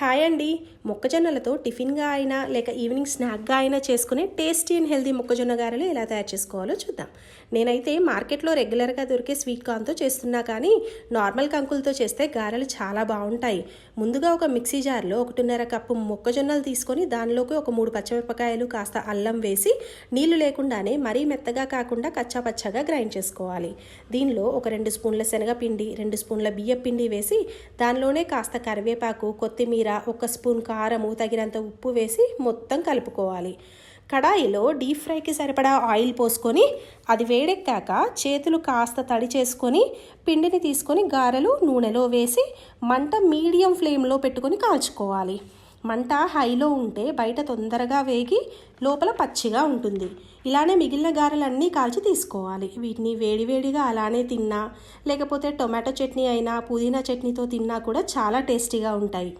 Hi అండి. మొక్కజొన్నలతో టిఫిన్గా అయినా లేక ఈవినింగ్ స్నాక్గా అయినా చేసుకునే టేస్టీ అండ్ హెల్తీ మొక్కజొన్న గారెలు ఎలా తయారు చేసుకోవాలో చూద్దాం. నేనైతే మార్కెట్లో రెగ్యులర్గా దొరికే స్వీట్ కార్న్తో చేస్తున్నా, కానీ నార్మల్ కంకులతో చేస్తే గారెలు చాలా బాగుంటాయి. ముందుగా ఒక మిక్సీ జార్లో 1.5 కప్పు మొక్కజొన్నలు తీసుకొని దానిలోకి ఒక 3 పచ్చిమిరపకాయలు, కాస్త అల్లం వేసి నీళ్లు లేకుండానే మరీ మెత్తగా కాకుండా కచ్చాపచ్చాగా గ్రైండ్ చేసుకోవాలి. దీనిలో ఒక 2 స్పూన్ల శనగపిండి, 2 స్పూన్ల బియ్యపిండి వేసి దానిలోనే కాస్త కరివేపాకు, కొత్తిమీర, 1 స్పూన్ కారము, తగినంత ఉప్పు వేసి మొత్తం కలుపుకోవాలి. కడాయిలో డీప్ ఫ్రైకి సరిపడా ఆయిల్ పోసుకొని అది వేడెక్కాక చేతులు కాస్త తడి చేసుకొని పిండిని తీసుకొని గారెలు నూనెలో వేసి మంట మీడియం ఫ్లేమ్లో పెట్టుకొని కాల్చుకోవాలి. మంట హైలో ఉంటే బయట తొందరగా వేగి లోపల పచ్చిగా ఉంటుంది. ఇలానే మిగిలిన గారెలన్నీ కాల్చి తీసుకోవాలి. వీటిని వేడివేడిగా అలానే తిన్నా, లేకపోతే టొమాటో చట్నీ అయినా పుదీనా చట్నీతో తిన్నా కూడా చాలా టేస్టీగా ఉంటాయి.